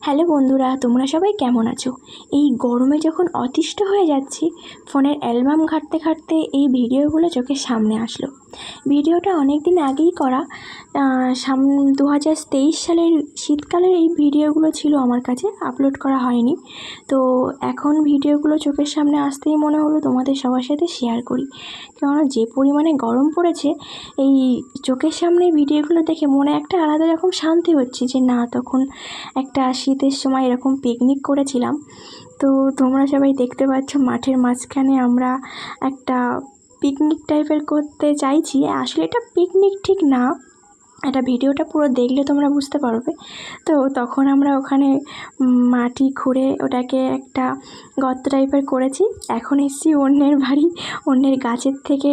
Hello বন্ধুরা, তোমরা সবাই কেমন আছো? এই গরমে যখন অতিষ্ঠ হয়ে যাচ্ছি, ফোনের অ্যালবাম ঘাঁটতে ঘাঁটতে এই ভিডিওগুলো চোখের সামনে আসলো। ভিডিওটা অনেক দিন আগেই করা, 2023 সালের শীতকালের এই ভিডিওগুলো ছিল আমার কাছে, আপলোড করা হয়নি। তো এখন ভিডিওগুলো চোখের সামনে আসতেই মনে হলো তোমাদের সবার সাথে শেয়ার করি। কেননা যে পরিমাণে গরম পড়েছে, এই চোখের সামনে ভিডিওগুলো দেখে মনে একটা আলাদা রকম শান্তি হচ্ছে যে না, তখন একটা শীতের সময় এরকম পিকনিক করেছিলাম। তো তোমরা সবাই দেখতে পাচ্ছ মাঠের মাঝখানে আমরা একটা পিকনিক টাইপের করতে চাইছি। আসলে এটা পিকনিক ঠিক না, এটা ভিডিওটা পুরো দেখলে তোমরা বুঝতে পারবে। তো তখন আমরা ওখানে মাটি খুঁড়ে ওটাকে একটা গর্ত টাইপের করেছি। এখন এসেছি অন্যের বাড়ি, অন্যের গাছের থেকে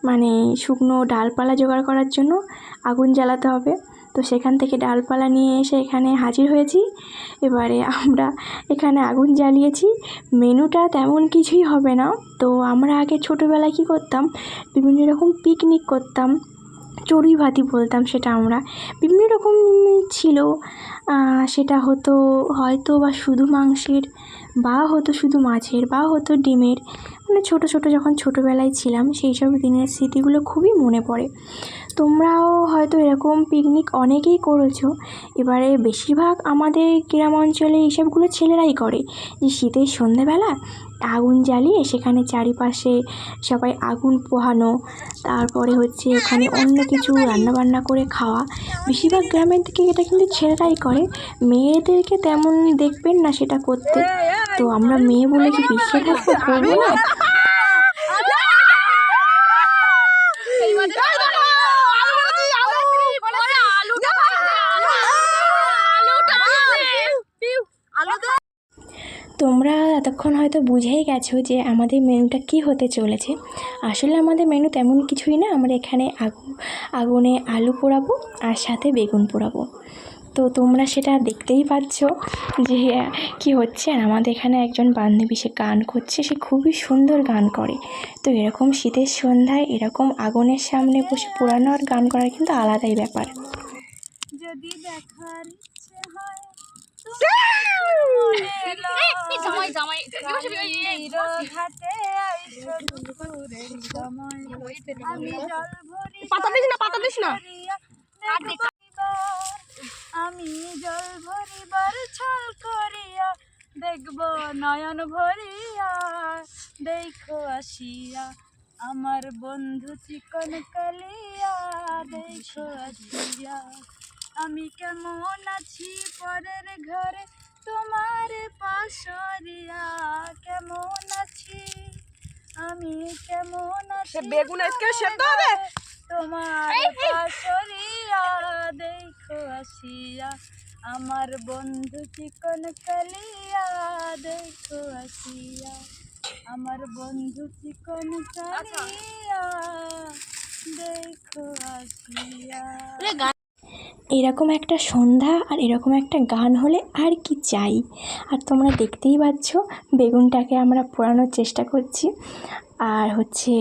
মানে শুকনো ডালপালা জোগাড় করার জন্য। আগুন জ্বালাতে হবে, তো সেখান থেকে ডালপালা নিয়ে এসে এখানে হাজির হয়েছি। এবারে আমরা এখানে আগুন জ্বালিয়েছি। মেনুটা তেমন কিছুই হবে না। তো আমরা আগে ছোটোবেলায় কী করতাম, বিভিন্ন রকম পিকনিক করতাম, চড়ুই ভাতি বলতাম সেটা আমরা। বিভিন্ন রকম ছিল, সেটা হতো হয়তো বা শুধু মাংসের, বা হতো শুধু মাছের, বা হতো ডিমের। মানে ছোটো ছোটো যখন ছোটোবেলায় ছিলাম সেই সব দিনের স্মৃতিগুলো খুবই মনে পড়ে। তোমরাও হয়তো এরকম পিকনিক অনেকেই করেছো। এবারে বেশিরভাগ আমাদের গ্রাম অঞ্চলে এইসবগুলো ছেলেরাই করে, যে শীতের সন্ধ্যেবেলা আগুন জ্বালিয়ে সেখানে চারিপাশে সবাই আগুন পোহানো, তারপরে হচ্ছে ওখানে অন্য কিছু রান্নাবান্না করে খাওয়া। বেশিরভাগ গ্রামের দিকে এটা কিন্তু ছেলেরাই করে, মেয়েদেরকে তেমন দেখবেন না সেটা করতে। তো আমরা মেয়ে বলে কি পিছিয়ে থাকবো, করবো না? তোমরা এতক্ষণ হয়তো বুঝেই গেছো যে আমাদের মেনুটা কী হতে চলেছে। আসলে আমাদের মেনু তেমন কিছুই না, আমরা এখানে আগুনে আলু পোড়াবো আর সাথে বেগুন পোড়াবো। তো তোমরা সেটা দেখতেই পাচ্ছ যে কি হচ্ছে। আর আমাদের এখানে একজন বান্ধবী, সে গান করছে, সে খুবই সুন্দর গান করে। তো এরকম শীতের সন্ধ্যায় এরকম আগুনের সামনে বসে পোড়ানো আর গান করার কিন্তু আলাদাই ব্যাপার। যদি দেখার ইচ্ছে হয় আমি জল ভরিবার ছল করিয়া দেখব নয়ন ভরিয়া, দেখো আসিয়া আমার বন্ধু চিকন কালিয়া, দেখো আসিয়া আমি কেমন আছি পরের ঘরে তোমার পাশরিয়া, কেমন আছি আমি, কেমন আছি বেগুন আজকে সেদ্ধ হবে তোমার পাশরিয়া, দেখো আসিয়া আমার বন্ধু চিকন কালিয়া, দেখো আসিয়া আমার বন্ধু চিকন কালিয়া, দেখো আসিয়া। এরকম একটা সন্ধ্যা আর এরকম একটা গান হলে আর কি চাই। আর তোমরা দেখতেই পাচ্ছ বেগুনটাকে আমরা পোড়ানোর চেষ্টা করছি। আর হচ্ছে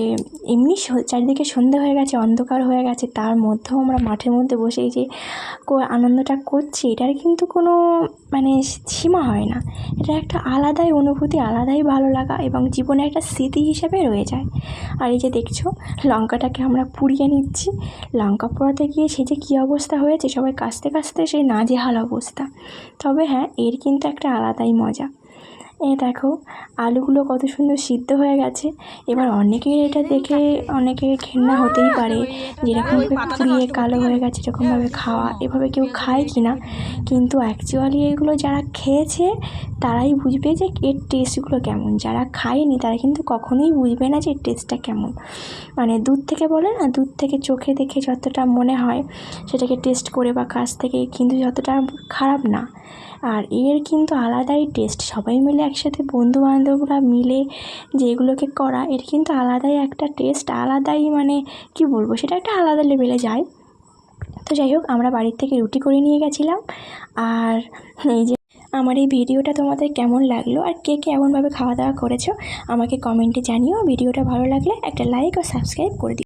এমনি চারিদিকে সন্ধ্যা হয়ে গেছে, অন্ধকার হয়ে গেছে, তার মধ্যেও আমরা মাঠের মধ্যে বসে এই যে আনন্দটা করছি, এটার কিন্তু কোনো মানে সীমা হয় না। এটা একটা আলাদাই অনুভূতি, আলাদাই ভালো লাগা, এবং জীবনে একটা স্মৃতি হিসেবে রয়ে যায়। আর এই যে দেখছো লঙ্কাটাকে আমরা পুড়িয়ে নিচ্ছি। লঙ্কা পোড়াতে গিয়ে সে যে কী অবস্থা হয়েছে, সবাই কাস্তে কাস্তে সেই নাজেহাল অবস্থা। তবে হ্যাঁ, এর কিন্তু একটা আলাদাই মজা। দেখো আলুগুলো কত সুন্দর সিদ্ধ হয়ে গেছে। এবার অনেকের এটা দেখে অনেকের ঘেন্না হতেই পারে, যেরকমভাবে পুড়িয়ে কালো হয়ে গেছে এরকমভাবে খাওয়া, এভাবে কেউ খায় কি না। কিন্তু অ্যাকচুয়ালি এগুলো যারা খেয়েছে তারাই বুঝবে যে এর টেস্টগুলো কেমন। যারা খায়নি তারা কিন্তু কখনোই বুঝবে না যে এর টেস্টটা কেমন। মানে দূর থেকে বলে না, দূর থেকে চোখে দেখে যতটা মনে হয় সেটাকে টেস্ট করে বা কাছ থেকে কিন্তু যতটা খারাপ না। আর এর কিন্তু আলাদাই টেস্ট। সবাই মিলে একসাথে বন্ধুবান্ধবরা মিলে যেগুলোকে করা, এর কিন্তু আলাদাই একটা টেস্ট, আলাদাই মানে কি বলবো, সেটা একটা আলাদা লেভেলে যায়। তো যাই হোক, আমরা বাড়ির থেকে রুটি করে নিয়ে গেছিলাম। আর এই যে আমার এই ভিডিওটা তোমাদের কেমন লাগলো আর কে কে এমনভাবে খাওয়া দাওয়া করেছো আমাকে কমেন্টে জানিও। ভিডিওটা ভালো লাগলে একটা লাইক ও সাবস্ক্রাইব করে দিও।